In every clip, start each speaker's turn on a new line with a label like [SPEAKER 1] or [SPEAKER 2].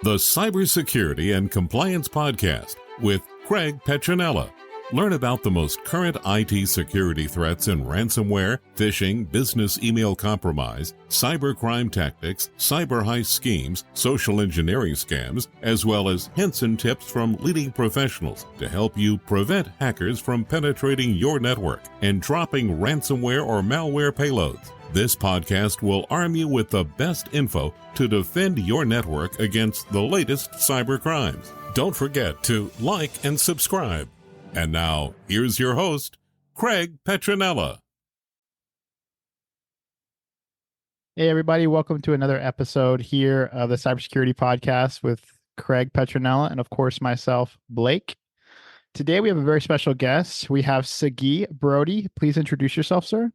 [SPEAKER 1] the Cybersecurity and Compliance Podcast with Craig Petronella. Learn about the most current IT security threats in ransomware, phishing, business email compromise, cybercrime tactics, cyber heist schemes, social engineering scams, as well as hints and tips from leading professionals to help you prevent hackers from penetrating your network and dropping ransomware or malware payloads. This podcast will arm you with the best info to defend your network against the latest cyber crimes. Don't forget to like and subscribe. And now, here's your host, Craig Petronella.
[SPEAKER 2] Hey, everybody. Welcome to another episode here of the Cybersecurity Podcast with Craig Petronella and, of course, myself, Blake. Today, we have a very special guest. We have Sige Brody. Please introduce yourself, sir.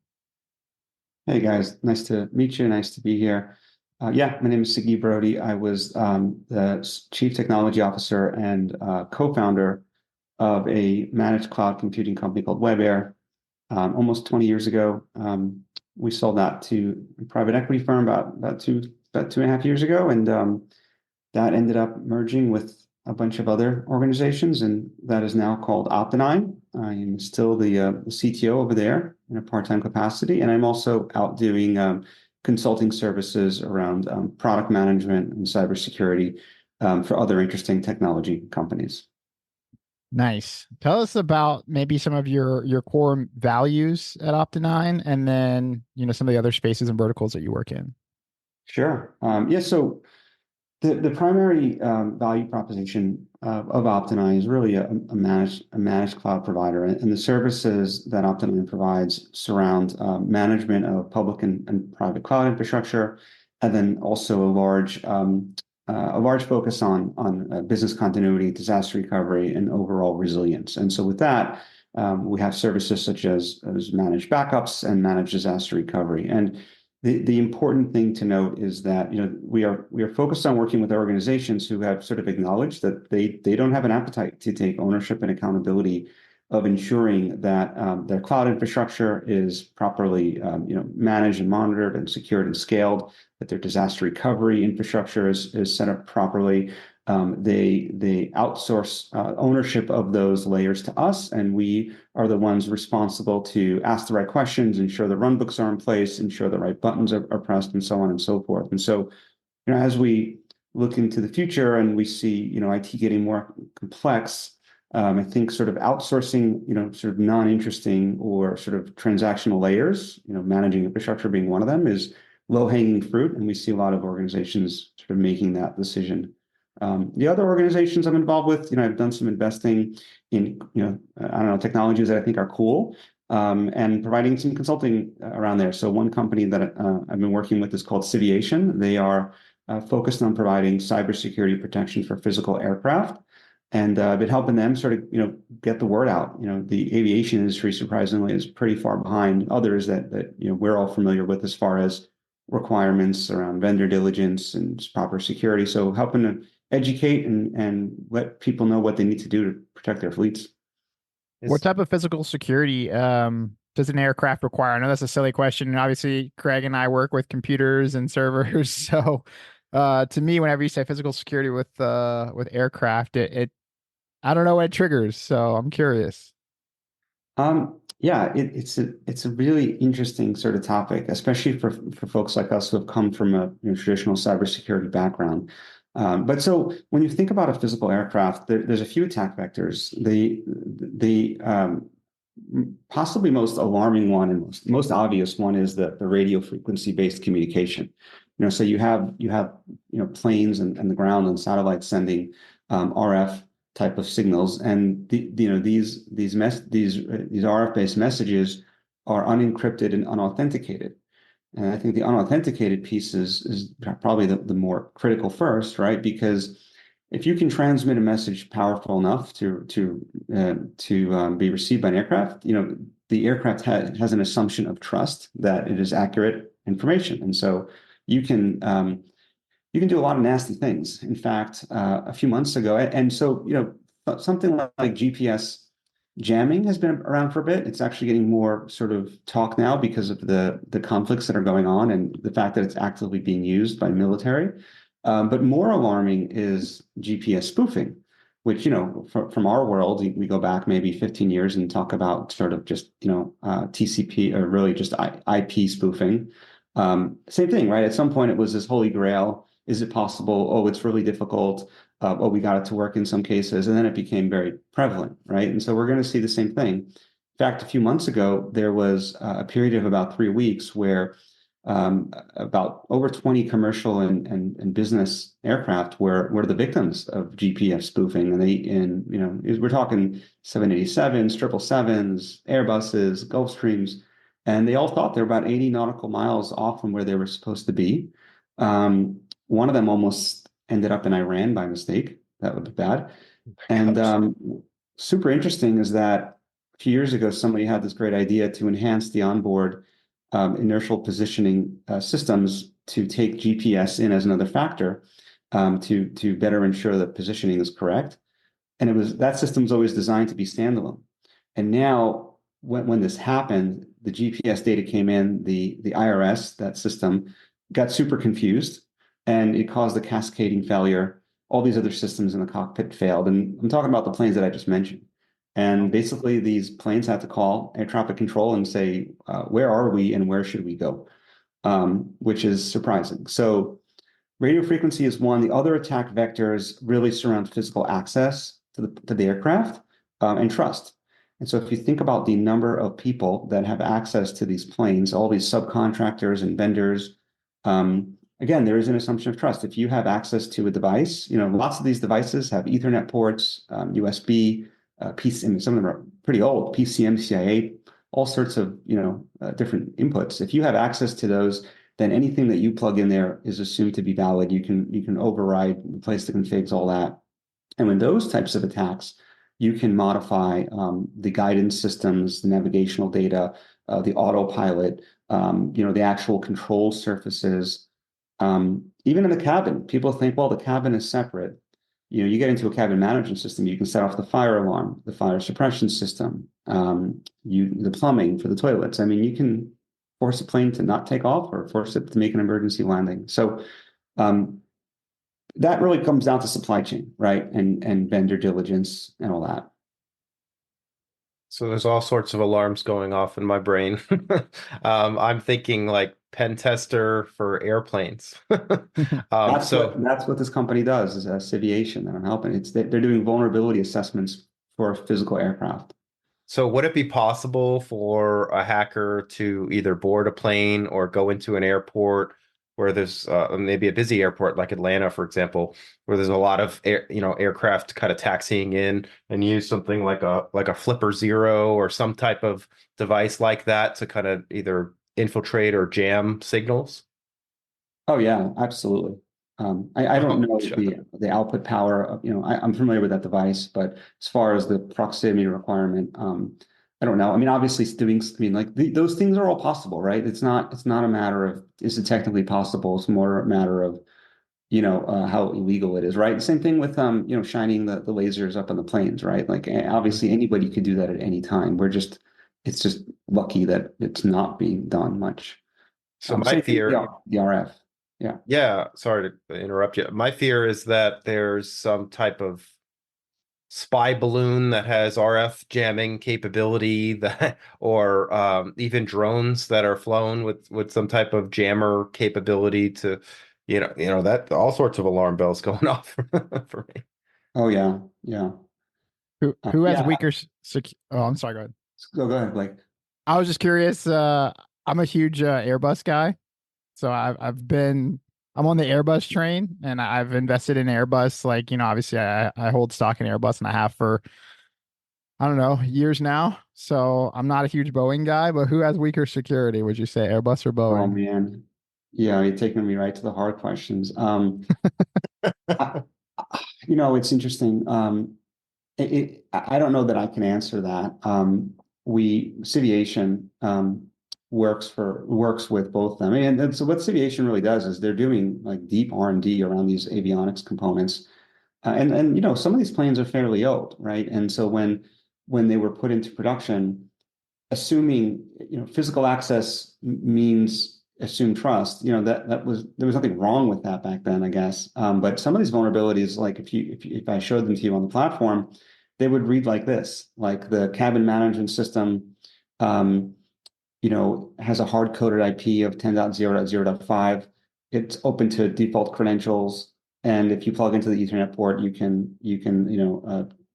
[SPEAKER 3] Hey, guys. Nice to meet you. Nice to be here. My name is Sige Brody. I was the Chief Technology Officer and co-founder of a managed cloud computing company called WebAir. Almost 20 years ago, we sold that to a private equity firm about 2.5 years ago, and that ended up merging with a bunch of other organizations, and that is now called Optinine. I am still the CTO over there in a part-time capacity, and I'm also out doing consulting services around product management and cybersecurity for other interesting technology companies.
[SPEAKER 2] Nice. Tell us about maybe some of your core values at Optinine, and then some of the other spaces and verticals that you work in.
[SPEAKER 3] Sure. So the primary value proposition of Optinine is really a managed cloud provider, and the services that Optinine provides surround management of public and private cloud infrastructure, and then also a large focus on business continuity, disaster recovery, and overall resilience. And so with that, we have services such as managed backups and managed disaster recovery. And the important thing to note is that we are focused on working with organizations who have sort of acknowledged that they don't have an appetite to take ownership and accountability of ensuring that their cloud infrastructure is properly managed and monitored and secured and scaled, that their disaster recovery infrastructure is set up properly. They outsource ownership of those layers to us, and we are the ones responsible to ask the right questions, ensure the runbooks are in place, ensure the right buttons are pressed, and so on and so forth. And so, as we look into the future and we see IT getting more complex, I think sort of outsourcing, sort of non-interesting or sort of transactional layers, managing infrastructure being one of them, is low-hanging fruit, and we see a lot of organizations sort of making that decision. The other organizations I'm involved with, I've done some investing in, technologies that I think are cool, and providing some consulting around there. So one company that I've been working with is called Aviation. They are focused on providing cybersecurity protection for physical aircraft, and I've been helping them sort of, get the word out. The aviation industry, surprisingly, is pretty far behind others that we're all familiar with as far as requirements around vendor diligence and proper security. So helping to educate and let people know what they need to do to protect their fleets.
[SPEAKER 2] What type of physical security does an aircraft require? I know that's a silly question, and obviously Craig and I work with computers and servers. So to me, whenever you say physical security with aircraft, it I don't know what it triggers. So I'm curious.
[SPEAKER 3] It's a really interesting sort of topic, especially for folks like us who have come from a traditional cybersecurity background. But so when you think about a physical aircraft, there's a few attack vectors. The possibly most alarming one and most obvious one is the radio frequency based communication. So you have planes and the ground and satellites sending RF type of signals, and these RF based messages are unencrypted and unauthenticated. And I think the unauthenticated piece is probably the more critical first, right? Because if you can transmit a message powerful enough to be received by an aircraft, the aircraft has an assumption of trust that it is accurate information, and so you can do a lot of nasty things. In fact, a few months ago, and so something like GPS jamming has been around for a bit. It's actually getting more sort of talk now because of the conflicts that are going on and the fact that it's actively being used by military. But more alarming is GPS spoofing, which, from our world, we go back maybe 15 years and talk about sort of just, TCP, or really just IP spoofing. Same thing, right? At some point, it was this holy grail. Is it possible? Oh, it's really difficult. Oh, we got it to work in some cases. And then it became very prevalent, right? And so we're going to see the same thing. In fact, a few months ago, there was a period of about 3 weeks where about over 20 commercial and business aircraft were the victims of GPS spoofing, and we're talking 787s, 777s, Airbuses, Gulfstreams, and they all thought they were about 80 nautical miles off from where they were supposed to be. One of them almost ended up in Iran by mistake. That would be bad. And super interesting is that a few years ago, somebody had this great idea to enhance the onboard inertial positioning systems to take GPS in as another factor, to better ensure that positioning is correct. And that system was always designed to be standalone. And now, when this happened, the GPS data came in, the IRS, that system, got super confused, and it caused a cascading failure. All these other systems in the cockpit failed. And I'm talking about the planes that I just mentioned. And basically, these planes had to call air traffic control and say, where are we and where should we go? Which is surprising. So radio frequency is one. The other attack vectors really surround physical access to the aircraft, and trust. And so if you think about the number of people that have access to these planes, all these subcontractors and vendors, again, there is an assumption of trust. If you have access to a device, lots of these devices have Ethernet ports, USB, PC, some of them are pretty old, PCM, CIA, all sorts of, different inputs. If you have access to those, then anything that you plug in there is assumed to be valid. You can override, replace the configs, all that. And when those types of attacks, you can modify the guidance systems, the navigational data, the autopilot, the actual control surfaces. Even in the cabin, people think, well, the cabin is separate. You get into a cabin management system, you can set off the fire alarm, the fire suppression system, the plumbing for the toilets. I mean, you can force a plane to not take off or force it to make an emergency landing. So that really comes down to supply chain, right? And vendor diligence and all that.
[SPEAKER 4] So there's all sorts of alarms going off in my brain. I'm thinking like pen tester for airplanes.
[SPEAKER 3] That's what this company does, is Civiation that I'm helping. They're doing vulnerability assessments for physical aircraft.
[SPEAKER 4] So would it be possible for a hacker to either board a plane or go into an airport where there's maybe a busy airport like Atlanta, for example, where there's a lot of aircraft kind of taxiing in, and use something like a Flipper Zero or some type of device like that to kind of either infiltrate or jam signals?
[SPEAKER 3] Oh yeah, absolutely. I don't know the output power of, I'm familiar with that device, but as far as the proximity requirement, I don't know. I mean, obviously those things are all possible, right? It's not a matter of, is it technically possible? It's more a matter of, how illegal it is, right? Same thing with, shining the lasers up on the planes, right? Like, obviously anybody could do that at any time. It's just lucky that it's not being done much.
[SPEAKER 4] So my fear,
[SPEAKER 3] the RF. Yeah.
[SPEAKER 4] Yeah, sorry to interrupt you. My fear is that there's some type of spy balloon that has RF jamming capability, or even drones that are flown with some type of jammer capability to, that all sorts of alarm bells going off for me.
[SPEAKER 3] Oh yeah, yeah.
[SPEAKER 2] Who has weaker Oh, I'm sorry. Go ahead.
[SPEAKER 3] Go ahead, Blake.
[SPEAKER 2] I was just curious. I'm a huge Airbus guy, so I'm on the Airbus train, and I've invested in Airbus. Like, obviously I hold stock in Airbus, and I have for, I don't know, years now. So I'm not a huge Boeing guy, but who has weaker security? Would you say Airbus or Boeing?
[SPEAKER 3] Oh man, yeah, you're taking me right to the hard questions. It's interesting. I don't know that I can answer that. Civiation works with both of them, and so what Civiation really does is they're doing like deep R&D around these avionics components, and some of these planes are fairly old, right? And so when they were put into production, assuming physical access means assume trust. There was nothing wrong with that back then, I guess. But some of these vulnerabilities, like if I showed them to you on the platform, they would read like this: like the cabin management system, has a hard-coded IP of 10.0.0.5. It's open to default credentials, and if you plug into the Ethernet port, you can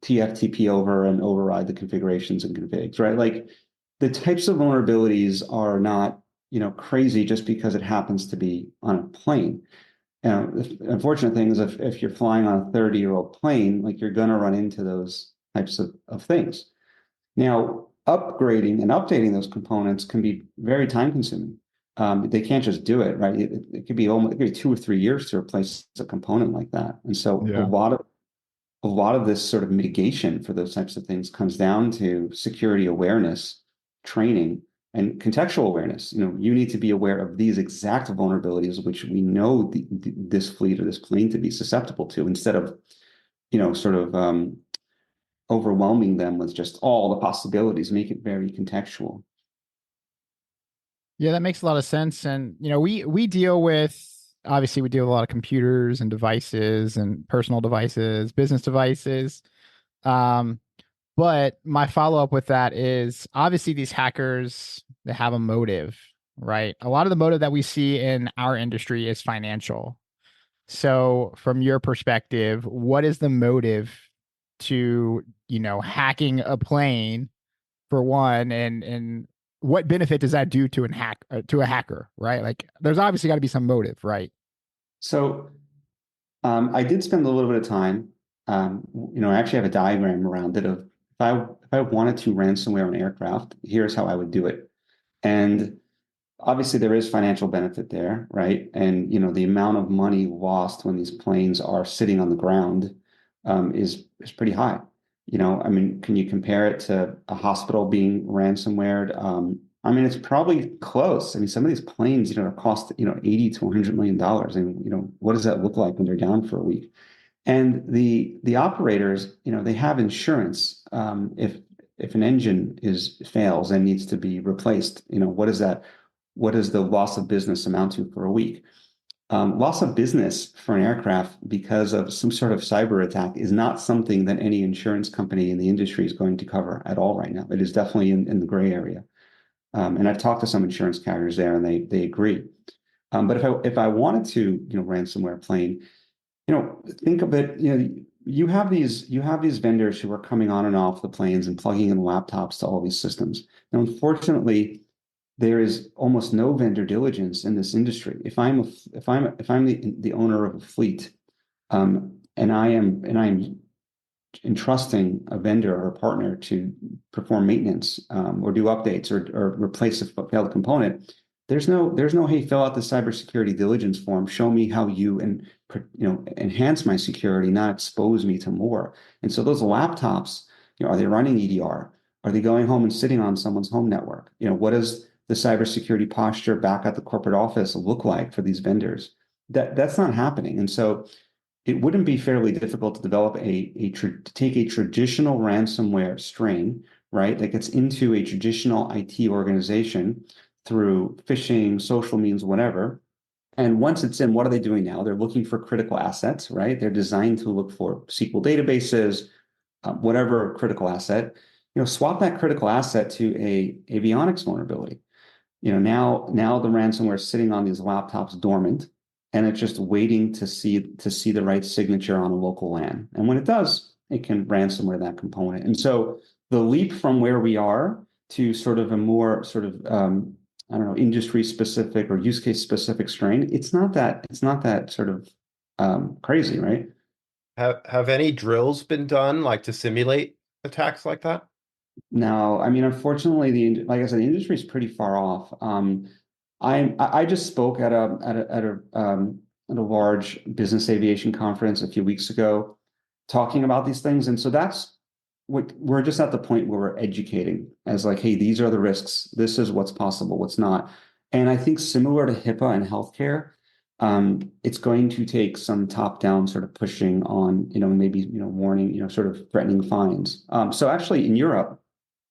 [SPEAKER 3] TFTP over and override the configurations and configs, right? Like the types of vulnerabilities are not crazy just because it happens to be on a plane. The unfortunate thing is if you're flying on a 30-year-old plane, like you're going to run into those types of things. Now, upgrading and updating those components can be very time consuming. They can't just do it, right? It could be 2 or 3 years to replace a component like that. And so
[SPEAKER 2] Yeah.
[SPEAKER 3] a lot of this sort of mitigation for those types of things comes down to security awareness, training, and contextual awareness. You need to be aware of these exact vulnerabilities, which we know this fleet or this plane to be susceptible to, instead of, overwhelming them with just all the possibilities. Make it very contextual.
[SPEAKER 2] Yeah, that makes a lot of sense. And we deal with, obviously we deal with a lot of computers and devices and personal devices, business devices. But my follow-up with that is, obviously these hackers, they have a motive, right? A lot of the motive that we see in our industry is financial. So from your perspective, what is the motive to, hacking a plane, for one, and what benefit does that do to a hacker, right? Like there's obviously got to be some motive, right?
[SPEAKER 3] So I did spend a little bit of time. I actually have a diagram around it of if I wanted to ransomware an aircraft, here's how I would do it. And obviously there is financial benefit there, right? And the amount of money lost when these planes are sitting on the ground is pretty high. Can you compare it to a hospital being ransomwared? It's probably close. Some of these planes, cost, 80 to $100 million. And, what does that look like when they're down for a week? And the operators, they have insurance. If an engine fails and needs to be replaced, what is that? What does the loss of business amount to for a week? Loss of business for an aircraft because of some sort of cyber attack is not something that any insurance company in the industry is going to cover at all right now. It is definitely in the gray area. And I've talked to some insurance carriers there, and they agree. But if I wanted to, ransomware a plane, think of it, you have these vendors who are coming on and off the planes and plugging in laptops to all these systems. Now, unfortunately, there is almost no vendor diligence in this industry. If I'm the owner of a fleet, and I'm entrusting a vendor or a partner to perform maintenance, or do updates, or replace a failed component, there's no, hey, fill out the cybersecurity diligence form, show me how you enhance my security, not expose me to more. And so those laptops, are they running EDR? Are they going home and sitting on someone's home network? What does the cybersecurity posture back at the corporate office look like for these vendors? That's not happening. And so it wouldn't be fairly difficult to develop to take a traditional ransomware strain, right, that gets into a traditional IT organization through phishing, social means, whatever. And once it's in, what are they doing now? They're looking for critical assets, right? They're designed to look for SQL databases, whatever critical asset. Swap that critical asset to a avionics vulnerability. Now the ransomware is sitting on these laptops dormant, and it's just waiting to see the right signature on a local LAN. And when it does, it can ransomware that component. And so the leap from where we are to sort of a more sort of industry specific or use case specific strain, it's not that sort of crazy, right?
[SPEAKER 4] Have any drills been done like to simulate attacks like that?
[SPEAKER 3] No, unfortunately, like I said, the industry is pretty far off. I just spoke at a large business aviation conference a few weeks ago, talking about these things, and so that's what we're just at the point where we're educating as like, hey, these are the risks. This is what's possible, what's not. And I think similar to HIPAA and healthcare, it's going to take some top-down sort of pushing on, maybe warning, sort of threatening fines. So actually, in Europe.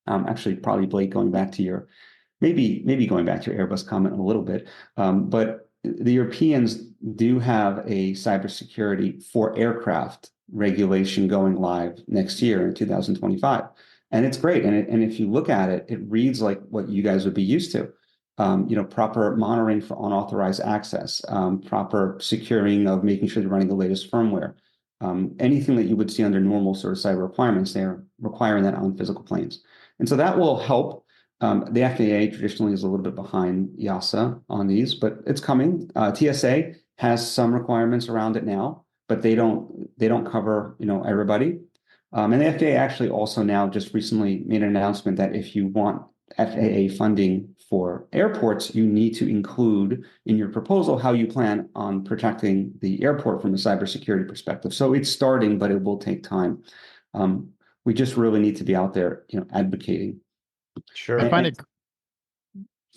[SPEAKER 3] Actually, probably Blake, going back to maybe going back to your Airbus comment a little bit, but the Europeans do have a cybersecurity for aircraft regulation going live next year in 2025. And it's great. And if you look at it, it reads like what you guys would be used to. Proper monitoring for unauthorized access, proper securing of making sure they're running the latest firmware. Anything that you would see under normal sort of cyber requirements, they're requiring that on physical planes. And so that will help. The FAA traditionally is a little bit behind EASA on these, but it's coming. TSA has some requirements around it now, but they don't cover everybody. And the FAA actually also now just recently made an announcement that if you want FAA funding for airports, you need to include in your proposal how you plan on protecting the airport from a cybersecurity perspective. So it's starting, but it will take time. We just really need to be out there, advocating.
[SPEAKER 4] Sure.
[SPEAKER 2] I find it.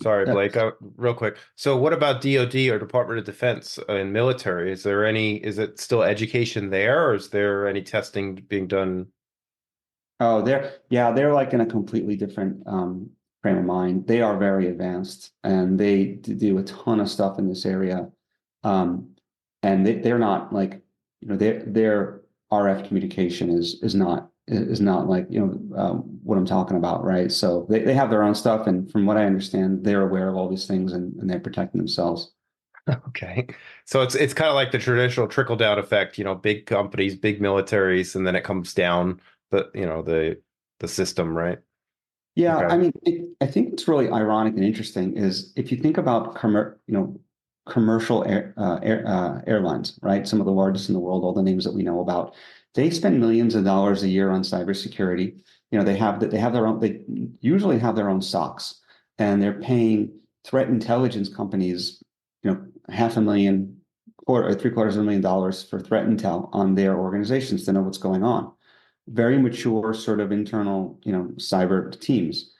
[SPEAKER 4] Sorry, Blake, real quick. So what about DoD or Department of Defense and military? Is it still education there, or is there any testing being done?
[SPEAKER 3] Oh, they're like in a completely different frame of mind. They are very advanced and they do a ton of stuff in this area. And they're not like, their RF communication is not like, what I'm talking about, right? So they have their own stuff. And from what I understand, they're aware of all these things and they're protecting themselves.
[SPEAKER 4] Okay. So it's kind of like the traditional trickle down effect, big companies, big militaries, and then it comes down the system, right?
[SPEAKER 3] Yeah,
[SPEAKER 4] Okay.
[SPEAKER 3] I mean, I think what's really ironic and interesting is if you think about commercial airlines, right? Some of the largest in the world, all the names that we know about, they spend millions of dollars a year on cybersecurity. They usually have their own SOCs, and they're paying threat intelligence companies, $500,000 or $750,000 for threat intel on their organizations to know what's going on. Very mature sort of internal, cyber teams.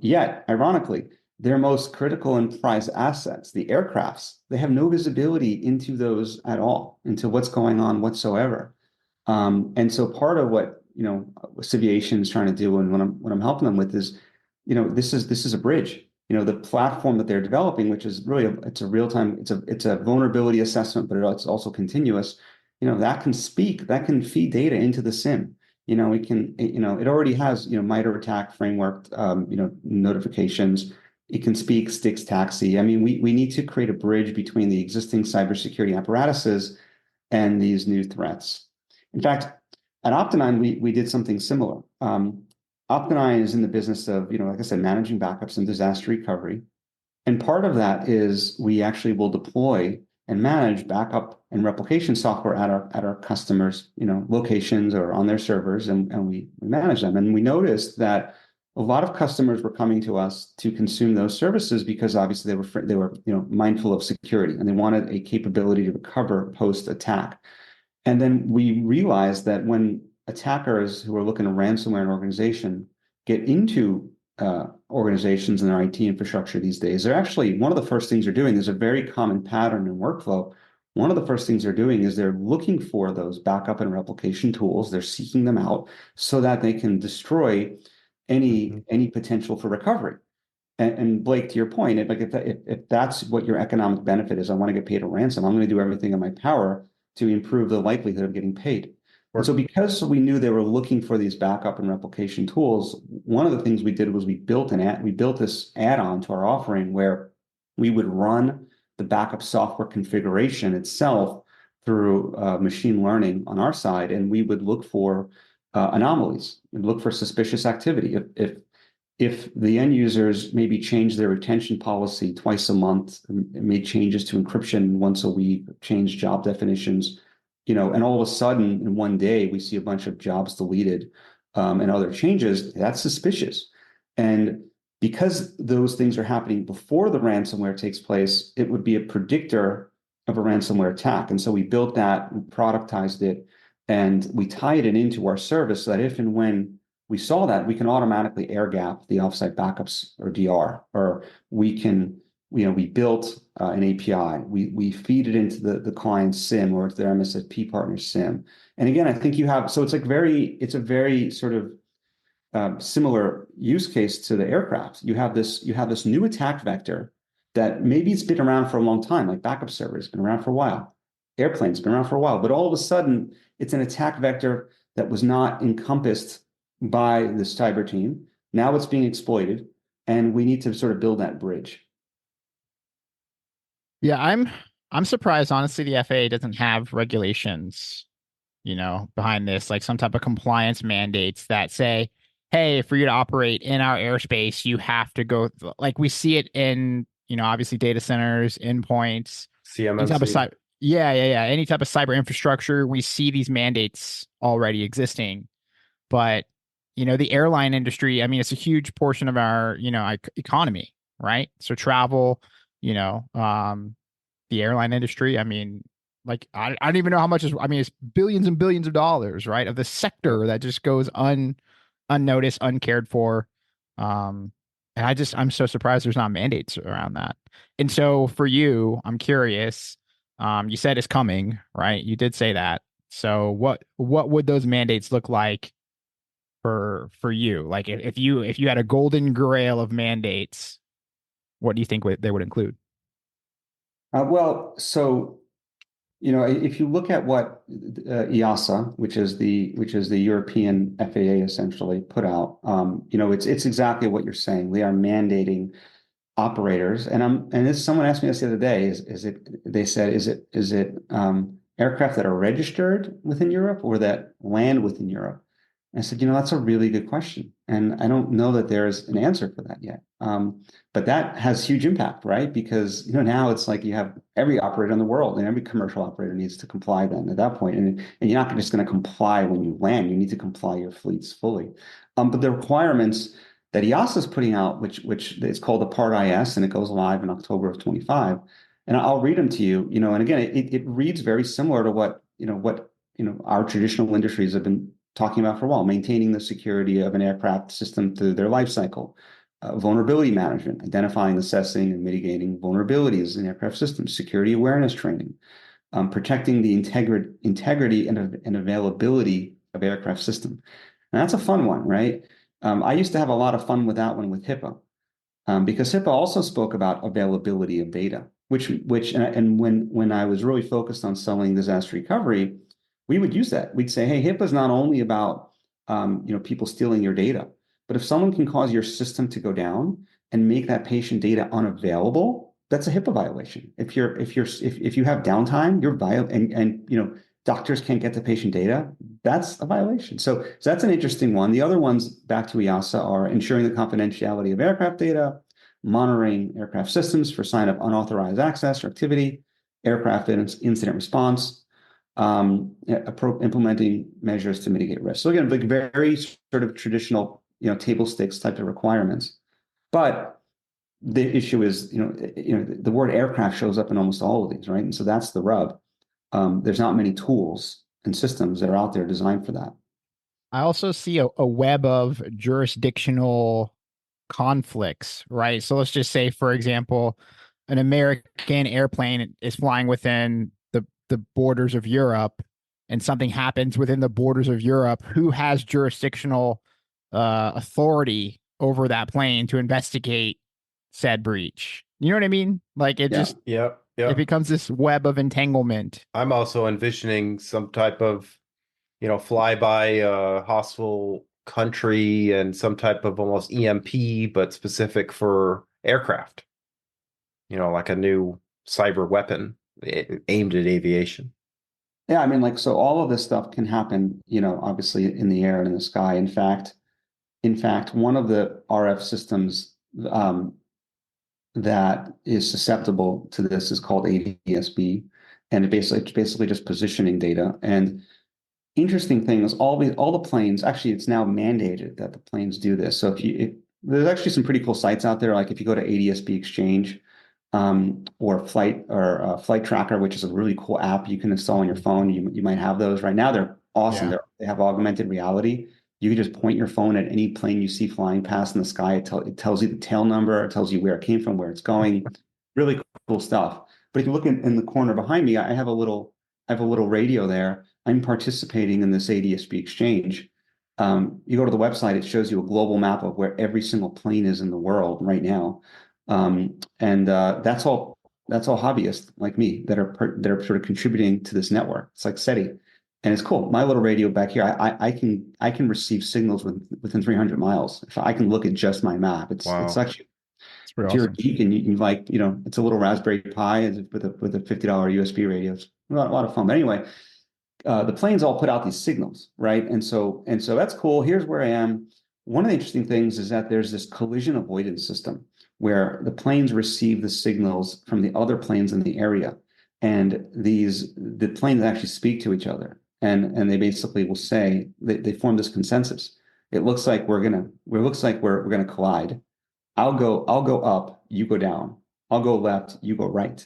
[SPEAKER 3] Yet, ironically, their most critical and prized assets, the aircrafts, they have no visibility into those at all, into what's going on whatsoever. And so part of what, Civiation is trying to do and what I'm helping them with is, this is a bridge. The platform that they're developing, which is really it's a real-time, it's a vulnerability assessment, but it's also continuous. That can feed data into the SIM. It already has, MITRE ATT&CK framework, notifications. It can speak, sticks, taxi. I mean, we need to create a bridge between the existing cybersecurity apparatuses and these new threats. In fact, at Optinine, we did something similar. Optinine is in the business of, like I said, managing backups and disaster recovery. And part of that is we actually will deploy and manage backup and replication software at our customers, locations or on their servers, and we manage them. And we noticed that a lot of customers were coming to us to consume those services because obviously they were mindful of security and they wanted a capability to recover post-attack. And then we realized that when attackers who are looking to ransomware an organization get into organizations and their IT infrastructure these days, they're actually, one of the first things they're doing is a very common pattern in workflow. One of the first things they're doing is they're looking for those backup and replication tools. They're seeking them out so that they can destroy any potential for recovery. And Blake, to your point, if that's what your economic benefit is, I want to get paid a ransom, I'm going to do everything in my power to improve the likelihood of getting paid. And so because we knew they were looking for these backup and replication tools, one of the things we did was we built this add-on to our offering where we would run the backup software configuration itself through machine learning on our side, and we would look for anomalies and look for suspicious activity. If the end users maybe change their retention policy twice a month, made changes to encryption once a week, changed job definitions, and all of a sudden in one day we see a bunch of jobs deleted and other changes, that's suspicious. And because those things are happening before the ransomware takes place, it would be a predictor of a ransomware attack. And so we built that, we productized it, and we tied it into our service so that if and when we saw that, we can automatically air gap the offsite backups or DR, or we built an API. We feed it into the client's SIM or their MSSP partner SIM. And again, I think so it's a very sort of similar use case to the aircraft. You have this new attack vector that maybe it's been around for a long time, like backup servers, been around for a while. Airplanes been around for a while, but all of a sudden it's an attack vector that was not encompassed by the cyber team. Now it's being exploited, and we need to sort of build that bridge.
[SPEAKER 2] Yeah, I'm surprised, honestly, the FAA doesn't have regulations, behind this, like some type of compliance mandates that say, hey, for you to operate in our airspace, you have to go like we see it in, obviously data centers, endpoints, any type of
[SPEAKER 4] CMMC.
[SPEAKER 2] cyber. Yeah. Any type of cyber infrastructure, we see these mandates already existing. But, the airline industry, I mean, it's a huge portion of our, economy, right? So travel, the airline industry, I mean, like I don't even know how much is, I mean, it's billions and billions of dollars, right? Of the sector that just goes unnoticed, uncared for. And I'm so surprised there's not mandates around that. And so for you, I'm curious, you said it's coming, right? You did say that. So what would those mandates look like for you? Like if you had a golden grail of mandates, what do you think they would include?
[SPEAKER 3] Well, so if you look at what EASA, which is the European FAA, essentially put out, it's exactly what you're saying. They are mandating operators, someone asked me this the other day. They said, is it aircraft that are registered within Europe or that land within Europe? I said, that's a really good question. And I don't know that there's an answer for that yet. But that has huge impact, right? Because, now it's like you have every operator in the world and every commercial operator needs to comply then at that point. And you're not just going to comply when you land. You need to comply your fleets fully. But the requirements that EASA is putting out, which is called the Part IS, and it goes live in October of 25. And I'll read them to you, and again, it reads very similar to what our traditional industries have been talking about for a while: maintaining the security of an aircraft system through their life cycle, vulnerability management, identifying, assessing, and mitigating vulnerabilities in aircraft systems, security awareness training, protecting the integrity and availability of aircraft system. And that's a fun one, right? I used to have a lot of fun with that one with HIPAA, because HIPAA also spoke about availability of data, which when I was really focused on selling disaster recovery, we would use that. We'd say, hey, HIPAA is not only about people stealing your data, but if someone can cause your system to go down and make that patient data unavailable, that's a HIPAA violation. If you have downtime, and doctors can't get the patient data, that's a violation. So that's an interesting one. The other ones, back to EASA, are ensuring the confidentiality of aircraft data, monitoring aircraft systems for sign of unauthorized access or activity, aircraft incident response, implementing measures to mitigate risk. So again, like very sort of traditional, table stakes type of requirements. But the issue is, the word aircraft shows up in almost all of these, right? And so that's the rub. There's not many tools and systems that are out there designed for that.
[SPEAKER 2] I also see a web of jurisdictional conflicts, right? So let's just say, for example, an American airplane is flying within the borders of Europe and something happens within the borders of Europe. Who has jurisdictional authority over that plane to investigate said breach? You know what I mean? Like it just
[SPEAKER 4] Yep.
[SPEAKER 2] it becomes this web of entanglement.
[SPEAKER 4] I'm also envisioning some type of, flyby hostile country and some type of almost EMP, but specific for aircraft. Like a new cyber weapon aimed at aviation.
[SPEAKER 3] Yeah, I mean, so all of this stuff can happen, obviously in the air and in the sky. In fact, one of the RF systems that is susceptible to this is called ADSB, and it's basically just positioning data. And interesting thing is all the planes, actually, it's now mandated that the planes do this. So there's actually some pretty cool sites out there. Like if you go to ADSB Exchange, or Flight Tracker, which is a really cool app you can install on your phone. You might have those right now. They're awesome.
[SPEAKER 2] Yeah.
[SPEAKER 3] They have augmented reality. You can just point your phone at any plane you see flying past in the sky. It tells you the tail number. It tells you where it came from, where it's going. Really cool stuff. But if you look in the corner behind me, I have a little radio there. I'm participating in this ADSB Exchange. You go to the website, it shows you a global map of where every single plane is in the world right now. And that's all hobbyists like me that are sort of contributing to this network. It's like SETI, and it's cool. My little radio back here, I can receive signals within 300 miles. If I can look at just my map, it's
[SPEAKER 4] Wow.
[SPEAKER 3] actually,
[SPEAKER 2] It's pretty
[SPEAKER 3] if you're a
[SPEAKER 2] awesome.
[SPEAKER 3] geek and you like, it's a little Raspberry Pi with a $50 USB radio. It's a lot of fun. But anyway, the planes all put out these signals, right? And so that's cool. Here's where I am. One of the interesting things is that there's this collision avoidance system where the planes receive the signals from the other planes in the area, and the planes actually speak to each other, and they basically will say they form this consensus. We're gonna collide. I'll go up, you go down. I'll go left, you go right.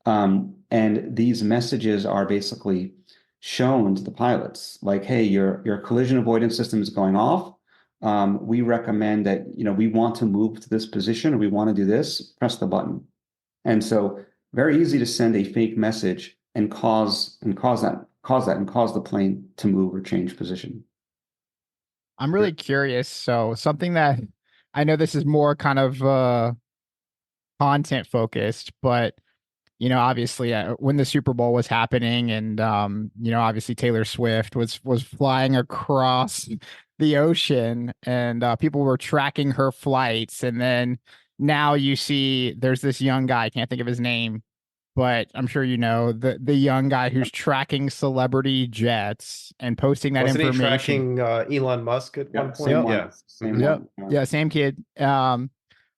[SPEAKER 3] And these messages are basically shown to the pilots, like, hey, your collision avoidance system is going off. We recommend that, we want to move to this position, or we want to do this, press the button. And so very easy to send a fake message and cause the plane to move or change position.
[SPEAKER 2] I'm really curious. So something that I know this is more kind of content focused, but obviously when the Super Bowl was happening and obviously Taylor Swift was flying across the ocean and people were tracking her flights, and then now you see there's this young guy, I can't think of his name, but I'm sure the young guy who's tracking celebrity jets and posting that
[SPEAKER 4] Wasn't he
[SPEAKER 2] information.
[SPEAKER 4] tracking Elon Musk at one
[SPEAKER 3] Yep,
[SPEAKER 4] point?
[SPEAKER 3] same one.
[SPEAKER 4] Yeah.
[SPEAKER 3] Same
[SPEAKER 2] Yep.
[SPEAKER 3] one.
[SPEAKER 2] Yeah, same kid.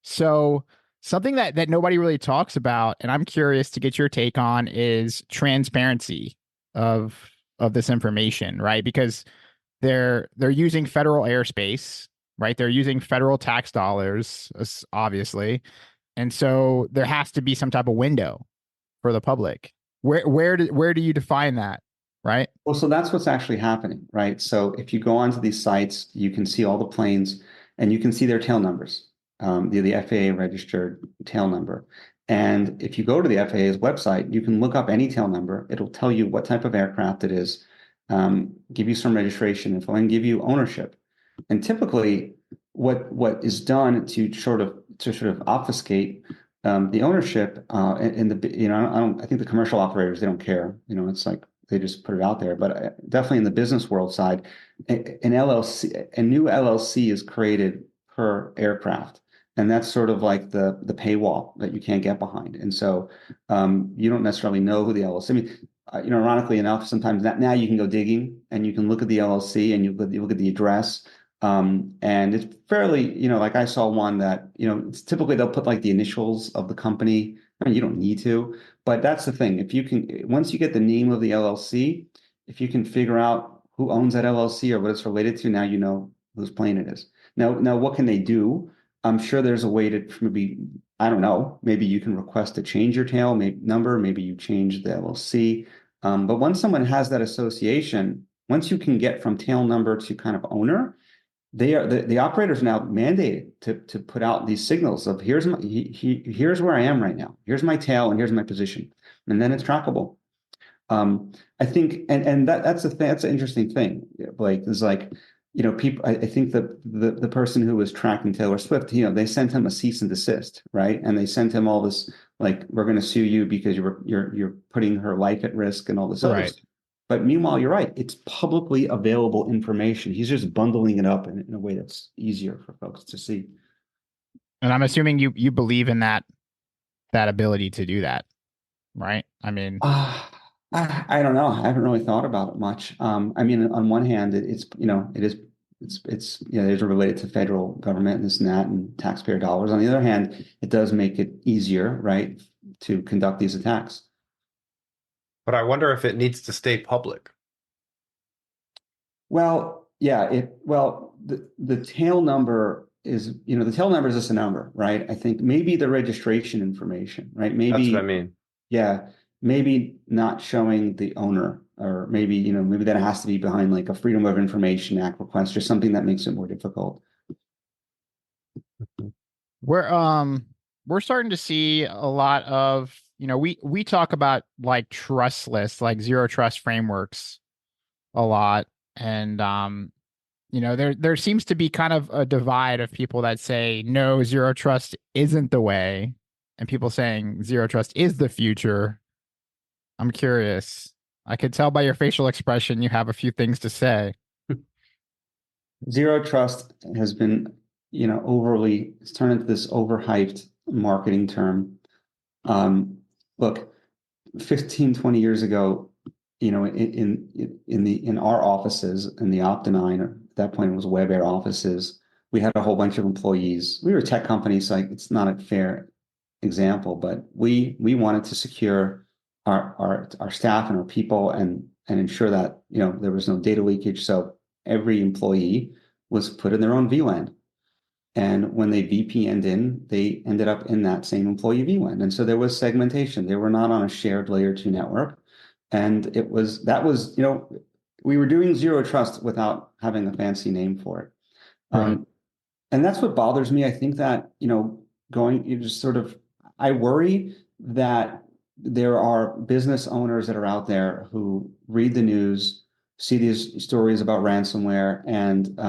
[SPEAKER 2] So something that nobody really talks about, and I'm curious to get your take on, is transparency of this information, right? Because they're using federal airspace, right? They're using federal tax dollars, obviously. And so there has to be some type of window for the public. Where do you define that, right?
[SPEAKER 3] Well, so that's what's actually happening, right? So if you go onto these sites, you can see all the planes and you can see their tail numbers, the FAA registered tail number. And if you go to the FAA's website, you can look up any tail number. It'll tell you what type of aircraft it is, give you some registration info, and give you ownership. And typically, what is done to sort of obfuscate the ownership, and I think the commercial operators, they don't care. It's like they just put it out there. But definitely in the business world side, an LLC, a new LLC is created per aircraft, and that's sort of like the paywall that you can't get behind. And so you don't necessarily know who the LLC. I mean, ironically enough, sometimes now you can go digging and you can look at the LLC and you look at the address. And it's fairly, like I saw one that, it's typically they'll put like the initials of the company. I mean, you don't need to, but that's the thing. If you can, once you get the name of the LLC, if you can figure out who owns that LLC or what it's related to, now you know whose plane it is. Now, what can they do? I'm sure there's a way to maybe, I don't know, maybe you can request to change your tail number, maybe you change the LLC. But once someone has that association, once you can get from tail number to kind of owner, the operators now mandated to put out these signals of here's where I am right now. Here's my tail and here's my position, and then it's trackable. I think, and that's the thing. That's an interesting thing. Blake is like, people. I think the person who was tracking Taylor Swift, they sent him a cease and desist, right? And they sent him all this like, we're going to sue you because you're putting her life at risk and all this other
[SPEAKER 2] Right.
[SPEAKER 3] stuff. But meanwhile, you're right. It's publicly available information. He's just bundling it up in a way that's easier for folks to see.
[SPEAKER 2] And I'm assuming you believe in that ability to do that, right? I mean,
[SPEAKER 3] I don't know. I haven't really thought about it much. I mean, on one hand, it's it's related to federal government and this and that and taxpayer dollars. On the other hand, it does make it easier, right, to conduct these attacks.
[SPEAKER 4] But I wonder if it needs to stay public.
[SPEAKER 3] Well, yeah, the tail number is, the tail number is just a number, right? I think maybe the registration information, right?
[SPEAKER 4] That's what I
[SPEAKER 3] Maybe,
[SPEAKER 4] mean.
[SPEAKER 3] yeah, maybe not showing the owner, or maybe that has to be behind like a Freedom of Information Act request or something that makes it more difficult.
[SPEAKER 2] We're starting to see a lot of, we talk about like trustless, like zero trust frameworks a lot. And there seems to be kind of a divide of people that say, no, zero trust isn't the way, and people saying zero trust is the future. I'm curious. I could tell by your facial expression you have a few things to say.
[SPEAKER 3] Zero trust has been, it's turned into this overhyped marketing term. Look, 15, 20 years ago, in our offices in the Optinine, or at that point it was Web Air offices, we had a whole bunch of employees. We were a tech company, so it's not a fair example, but we wanted to secure our staff and our people and ensure that there was no data leakage. So every employee was put in their own VLAN. And when they VPN'd in, they ended up in that same employee VLAN. And so there was segmentation. They were not on a shared layer 2 network. And we were doing zero trust without having a fancy name for it.
[SPEAKER 2] Right.
[SPEAKER 3] And that's what bothers me. I think that, I worry that there are business owners that are out there who read the news, see these stories about ransomware, and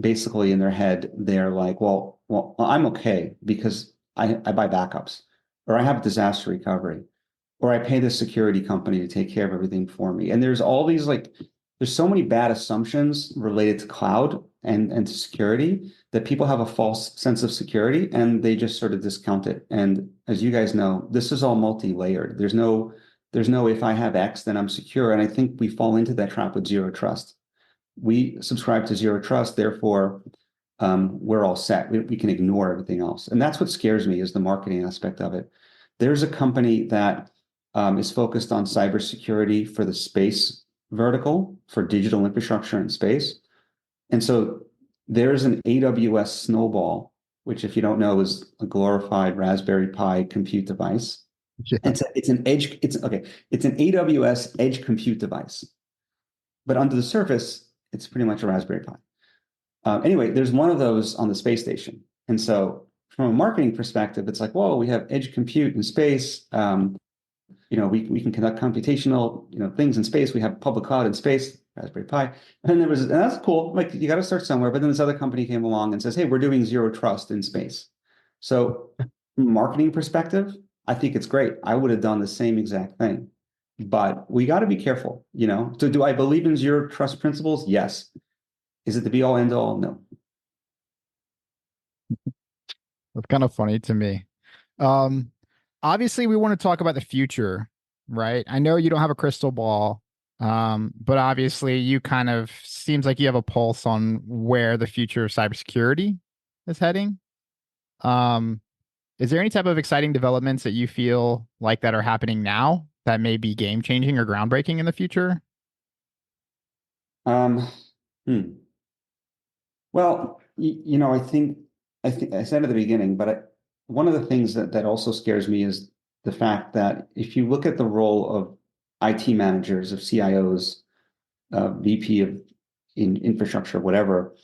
[SPEAKER 3] basically in their head, they're like, well, I'm okay because I buy backups, or I have disaster recovery, or I pay the security company to take care of everything for me. And there's all these there's so many bad assumptions related to cloud and to security that people have a false sense of security and they just sort of discount it. And as you guys know, this is all multi-layered. There's no if I have X, then I'm secure. And I think we fall into that trap with zero trust. We subscribe to zero trust, therefore we're all set. We can ignore everything else. And that's what scares me, is the marketing aspect of it. There's a company that is focused on cybersecurity for the space vertical, for digital infrastructure in space. And so there's an AWS Snowball, which, if you don't know, is a glorified Raspberry Pi compute device.
[SPEAKER 2] Yeah.
[SPEAKER 3] It's an AWS edge compute device, but under the surface, it's pretty much a Raspberry Pi. Anyway, there's one of those on the space station. And so from a marketing perspective, it's like, whoa, we have edge compute in space. We can conduct computational, things in space. We have public cloud in space, Raspberry Pi. And that's cool. Like, you got to start somewhere. But then this other company came along and says, hey, we're doing zero trust in space. So from a marketing perspective, I think it's great. I would have done the same exact thing. But we got to be careful, So do I believe in zero trust principles? Yes. Is it the be all end all? No.
[SPEAKER 2] That's kind of funny to me. Obviously, we want to talk about the future, right? I know you don't have a crystal ball, but obviously you kind of seems like you have a pulse on where the future of cybersecurity is heading. Is there any type of exciting developments that you feel like that are happening now that may be game changing or groundbreaking in the future?
[SPEAKER 3] Well, I think I said at the beginning, but one of the things that also scares me is the fact that if you look at the role of IT managers, of CIOs, VP of infrastructure, whatever,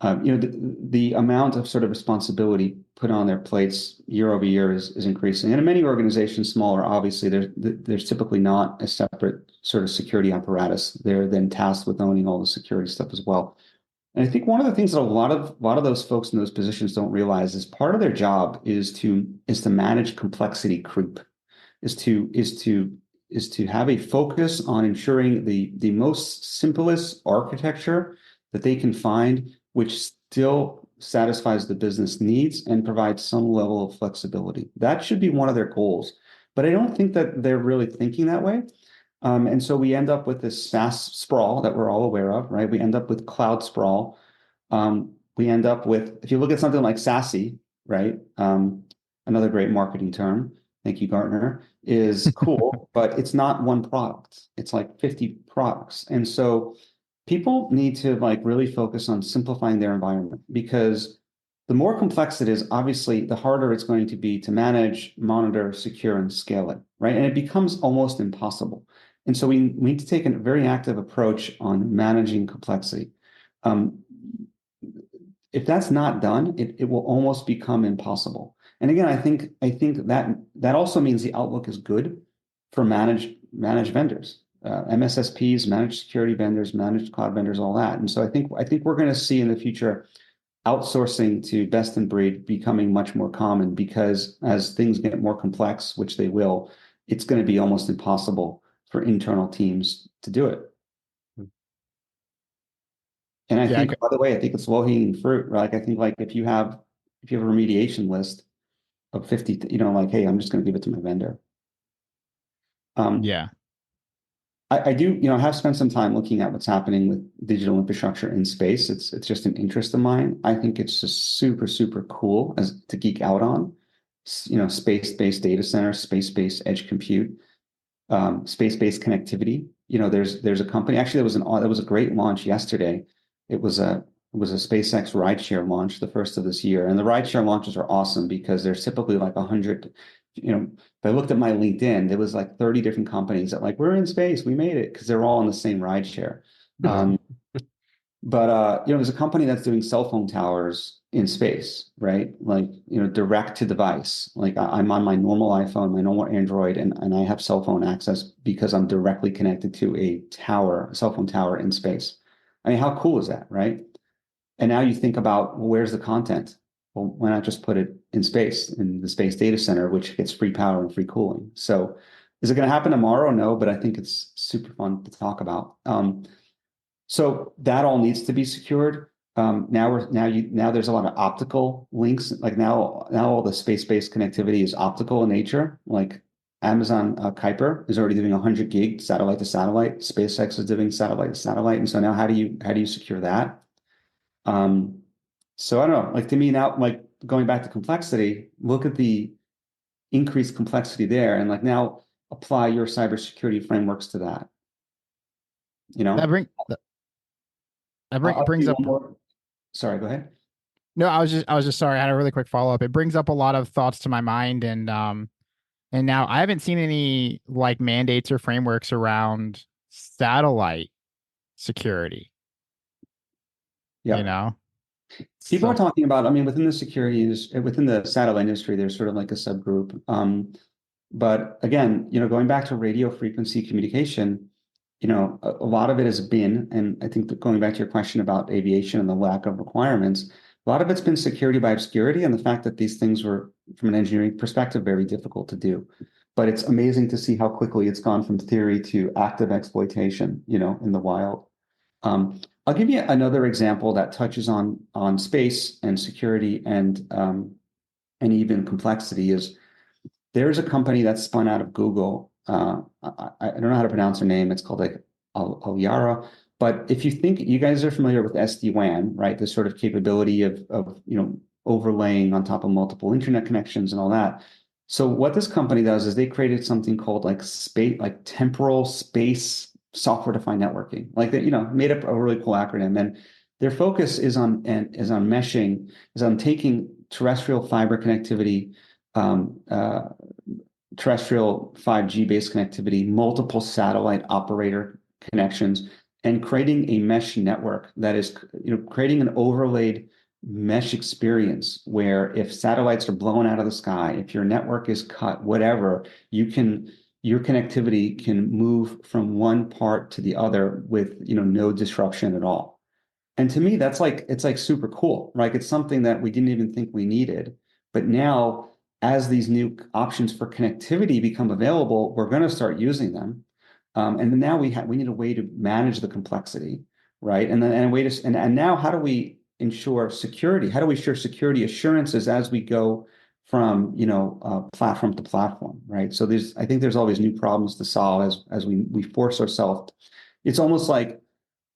[SPEAKER 3] the amount of sort of responsibility put on their plates year over year is increasing. And in many organizations, smaller, obviously, there's typically not a separate sort of security apparatus. They're then tasked with owning all the security stuff as well. And I think one of the things that a lot of those folks in those positions don't realize is part of their job is to manage complexity creep, is to have a focus on ensuring the most simplest architecture that they can find, which still satisfies the business needs and provides some level of flexibility. That should be one of their goals. But I don't think that they're really thinking that way. And so we end up with this SaaS sprawl that we're all aware of, right? We end up with cloud sprawl. We end up with, if you look at something like SASE, right? Another great marketing term, thank you, Gartner, is cool, but it's not one product. It's like 50 products. And so people need to really focus on simplifying their environment, because the more complex it is, obviously, the harder it's going to be to manage, monitor, secure, and scale it, right? And it becomes almost impossible. And so we need to take a very active approach on managing complexity. If that's not done, it will almost become impossible. And again, I think that also means the outlook is good for managed vendors. MSSPs, managed security vendors, managed cloud vendors, all that. And so I think we're going to see in the future outsourcing to best in breed becoming much more common, because as things get more complex, which they will, it's going to be almost impossible for internal teams to do it. And I think, by the way, I think it's low-hanging fruit. Like, I think, like, if you have a remediation list of 50, like, hey, I'm just going to give it to my vendor.
[SPEAKER 2] Yeah.
[SPEAKER 3] I do, have spent some time looking at what's happening with digital infrastructure in space. It's just an interest of mine. I think it's just super, super cool to geek out on. Space-based data centers, space-based edge compute, space-based connectivity. There's a company. Actually, there was a great launch yesterday. It was a SpaceX rideshare launch, the first of this year. And the rideshare launches are awesome because there's typically like 100. If I looked at my LinkedIn, there was like 30 different companies that, like, we're in space, we made it, because they're all on the same rideshare. But there's a company that's doing cell phone towers in space, right? Like, direct to device. Like, I'm on my normal iPhone, my normal Android, and I have cell phone access because I'm directly connected to a cell phone tower in space. I mean, how cool is that, right? And now you think about, well, where's the content? Well, why not just put it in space, in the space data center, which gets free power and free cooling? So is it going to happen tomorrow? No, but I think it's super fun to talk about. So that all needs to be secured. Now there's a lot of optical links. Like, now all the space-based connectivity is optical in nature. Like, Amazon Kuiper is already doing 100 gig satellite to satellite. SpaceX is doing satellite to satellite. And so now how do you secure that? So I don't know, like, to me now, like, going back to complexity, look at the increased complexity there, and like, now apply your cybersecurity frameworks to that.
[SPEAKER 2] That brings up.
[SPEAKER 3] Sorry, go ahead.
[SPEAKER 2] No, I was just sorry. I had a really quick follow up. It brings up a lot of thoughts to my mind, and now I haven't seen any like mandates or frameworks around satellite security.
[SPEAKER 3] Yeah. People are talking about, I mean, within the satellite industry, there's sort of like a subgroup. But again, going back to radio frequency communication, a lot of it has been, and I think that going back to your question about aviation and the lack of requirements, a lot of it's been security by obscurity, and the fact that these things were, from an engineering perspective, very difficult to do. But it's amazing to see how quickly it's gone from theory to active exploitation, in the wild. I'll give you another example that touches on space and security and even complexity. Is there's a company that's spun out of Google. I don't know how to pronounce their name. It's called like Alyara. But if you think, you guys are familiar with SD-WAN, right? This sort of capability of overlaying on top of multiple internet connections and all that. So what this company does is they created something called like temporal space software-defined networking. Like, they, made up a really cool acronym, and their focus is on taking terrestrial fiber connectivity, terrestrial 5G based connectivity, multiple satellite operator connections, and creating a mesh network that is, creating an overlaid mesh experience where if satellites are blown out of the sky, if your network is cut, whatever, your connectivity can move from one part to the other with, no disruption at all. And to me, it's like super cool, right? It's something that we didn't even think we needed. But now, as these new options for connectivity become available, we're going to start using them. And then now we need a way to manage the complexity, right? And now how do we ensure security? How do we ensure security assurances as we go from platform to platform, right? So I think there's always new problems to solve as we force ourselves. It's almost like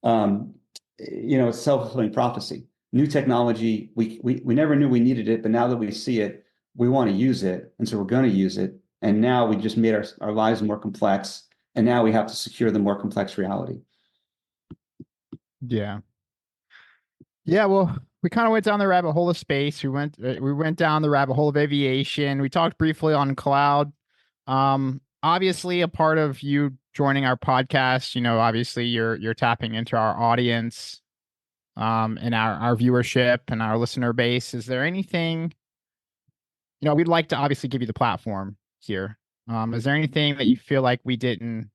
[SPEAKER 3] it's self-fulfilling prophecy. New technology, we never knew we needed it, but now that we see it, we want to use it, and so we're going to use it. And now we just made our lives more complex, and now we have to secure the more complex reality.
[SPEAKER 2] Yeah. Well, we kind of went down the rabbit hole of space. We went down the rabbit hole of aviation. We talked briefly on cloud. Obviously, a part of you joining our podcast, obviously you're tapping into our audience, and our viewership and our listener base. Is there anything, we'd like to obviously give you the platform here. Is there anything that you feel like we didn't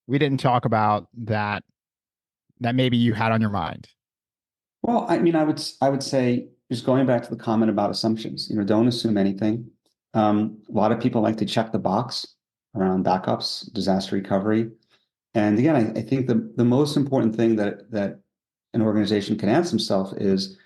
[SPEAKER 2] we didn't talk about that maybe you had on your mind?
[SPEAKER 3] Well, I mean, I would say, just going back to the comment about assumptions, don't assume anything. A lot of people like to check the box around backups, disaster recovery. And again, I think the most important thing that an organization can ask themselves is,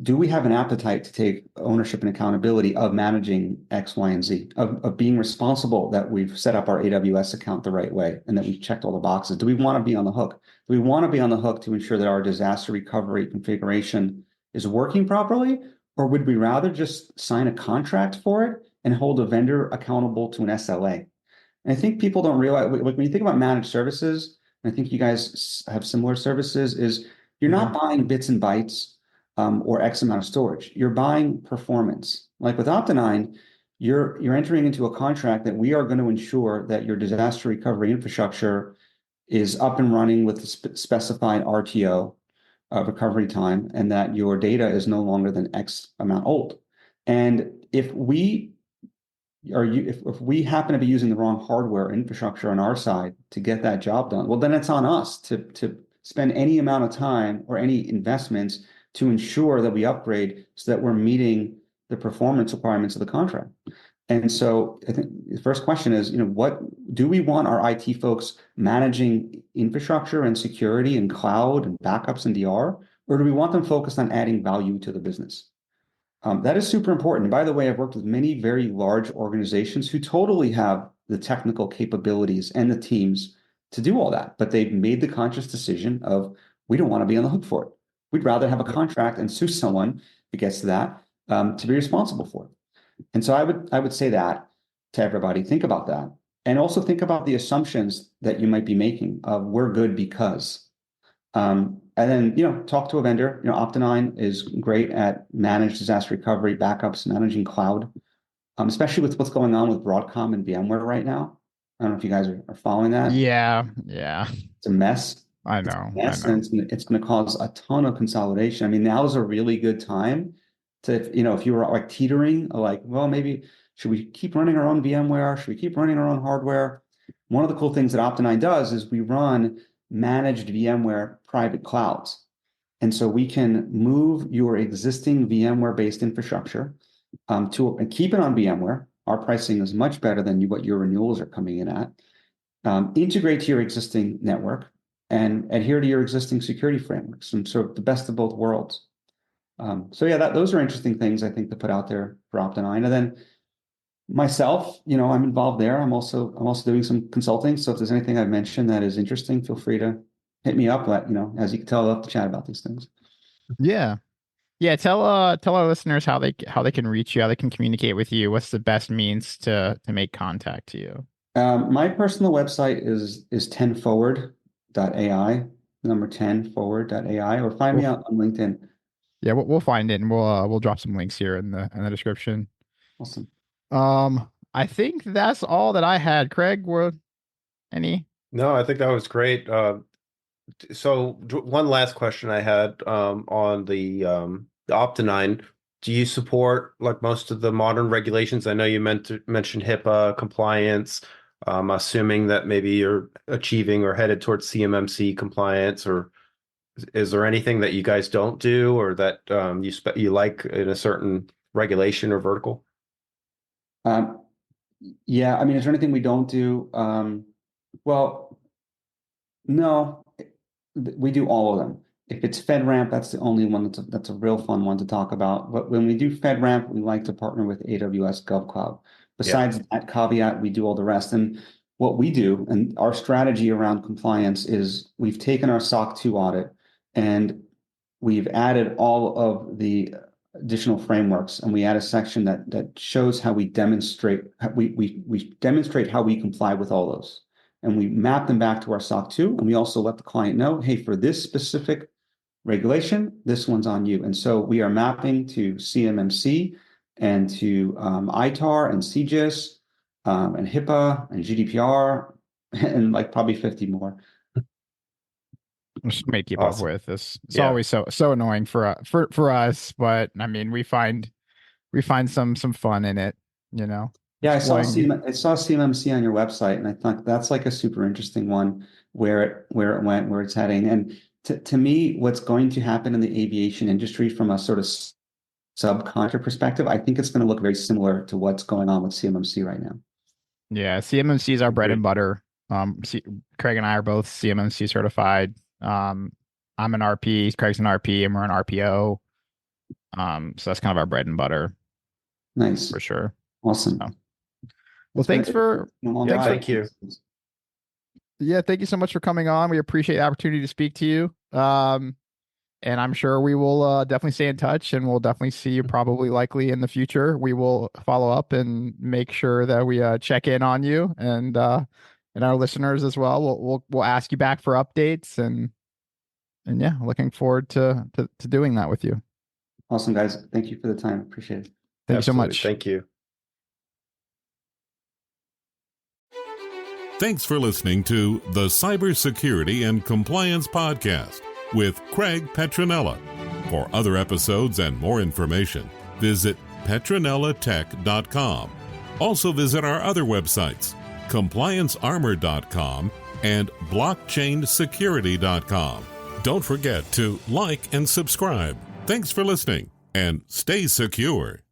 [SPEAKER 3] do we have an appetite to take ownership and accountability of managing X, Y, and Z, of being responsible that we've set up our AWS account the right way and that we've checked all the boxes? Do we want to be on the hook? Do we want to be on the hook to ensure that our disaster recovery configuration is working properly? Or would we rather just sign a contract for it and hold a vendor accountable to an SLA? And I think people don't realize, when you think about managed services, and I think you guys have similar services, is you're not buying bits and bytes or X amount of storage. You're buying performance. Like with Optinine, you're entering into a contract that we are going to ensure that your disaster recovery infrastructure is up and running with the specified RTO recovery time, and that your data is no longer than X amount old. And if we happen to be using the wrong hardware infrastructure on our side to get that job done, well, then it's on us to spend any amount of time or any investments to ensure that we upgrade so that we're meeting the performance requirements of the contract. And so I think the first question is, what do we want our IT folks managing infrastructure and security and cloud and backups and DR, or do we want them focused on adding value to the business? That is super important. And by the way, I've worked with many very large organizations who totally have the technical capabilities and the teams to do all that, but they've made the conscious decision of, we don't want to be on the hook for it. We'd rather have a contract and sue someone, if it gets to that, to be responsible for it. And so I would say that to everybody, think about that. And also think about the assumptions that you might be making of, we're good because. And then, talk to a vendor. Optinine is great at managed disaster recovery, backups, managing cloud, especially with what's going on with Broadcom and VMware right now. I don't know if you guys are following that.
[SPEAKER 2] Yeah.
[SPEAKER 3] It's a mess.
[SPEAKER 2] I know.
[SPEAKER 3] Yes, and it's going to cause a ton of consolidation. I mean, now is a really good time to, if you were like teetering, like, well, maybe should we keep running our own VMware? Should we keep running our own hardware? One of the cool things that Optinine does is we run managed VMware private clouds. And so we can move your existing VMware-based infrastructure and keep it on VMware. Our pricing is much better than what your renewals are coming in at. Integrate to your existing network and adhere to your existing security frameworks, and sort of the best of both worlds. So yeah, those are interesting things I think to put out there for Optinine. And then myself, I'm involved there. I'm also doing some consulting. So if there's anything I've mentioned that is interesting, feel free to hit me up. As you can tell, I love to chat about these things.
[SPEAKER 2] Yeah. Tell our listeners how they can reach you, how they can communicate with you. What's the best means to make contact to you?
[SPEAKER 3] My personal website is 10forward.ai, number 10forward.ai, or find me out on LinkedIn.
[SPEAKER 2] Yeah, we'll find it, and we'll drop some links here in the description.
[SPEAKER 3] Awesome.
[SPEAKER 2] I think that's all that I had. Craig, any?
[SPEAKER 4] No, I think that was great. So one last question I had on the Optinine. Do you support like most of the modern regulations? I know you mentioned HIPAA compliance. I'm assuming that maybe you're achieving or headed towards CMMC compliance, or is there anything that you guys don't do, or that you like in a certain regulation or vertical?
[SPEAKER 3] Yeah, I mean, is there anything we don't do? Well, no, we do all of them. If it's FedRAMP, that's the only one that's a real fun one to talk about. But when we do FedRAMP, we like to partner with AWS GovCloud. Besides that caveat, we do all the rest. And what we do, and our strategy around compliance, is we've taken our SOC 2 audit and we've added all of the additional frameworks, and we add a section that shows how we demonstrate how we comply with all those. And we map them back to our SOC 2, and we also let the client know, hey, for this specific regulation, this one's on you. And so we are mapping to CMMC and to ITAR and CGIS and HIPAA and GDPR and like probably 50 more.
[SPEAKER 2] Just make keep
[SPEAKER 4] Awesome.
[SPEAKER 2] up with this. It's always so annoying for us, but I mean, we find some fun in it,
[SPEAKER 3] Yeah, I saw
[SPEAKER 2] exploiting.
[SPEAKER 3] I saw CMMC on your website, and I thought that's like a super interesting one where it went, where it's heading. And to me, what's going to happen in the aviation industry from a sort of subcontra perspective, I think it's going to look very similar to what's going on with CMMC right now.
[SPEAKER 2] Yeah, CMMC is our bread and
[SPEAKER 4] Agreed.
[SPEAKER 2] butter. Craig and I are both CMMC certified. I'm an RP, Craig's an RP, and we're an RPO. So that's kind of our bread and butter
[SPEAKER 3] Nice.
[SPEAKER 2] for sure.
[SPEAKER 3] Awesome.
[SPEAKER 2] So, well, thanks for
[SPEAKER 4] Yeah, thank you.
[SPEAKER 2] thank you so much for coming on. We appreciate the opportunity to speak to you. And I'm sure we will definitely stay in touch, and we'll definitely see you probably likely in the future. We will follow up and make sure that we check in on you and our listeners as well. We'll ask you back for updates and yeah, looking forward to doing that with you.
[SPEAKER 3] Awesome, guys. Thank you for the time. Appreciate it.
[SPEAKER 2] Thank you so
[SPEAKER 4] Absolutely.
[SPEAKER 2] much.
[SPEAKER 4] Thank you.
[SPEAKER 1] Thanks for listening to the Cybersecurity and Compliance Podcast with Craig Petronella. For other episodes and more information, visit petronellatech.com. Also visit our other websites, compliancearmor.com and blockchainsecurity.com. Don't forget to like and subscribe. Thanks for listening, and stay secure.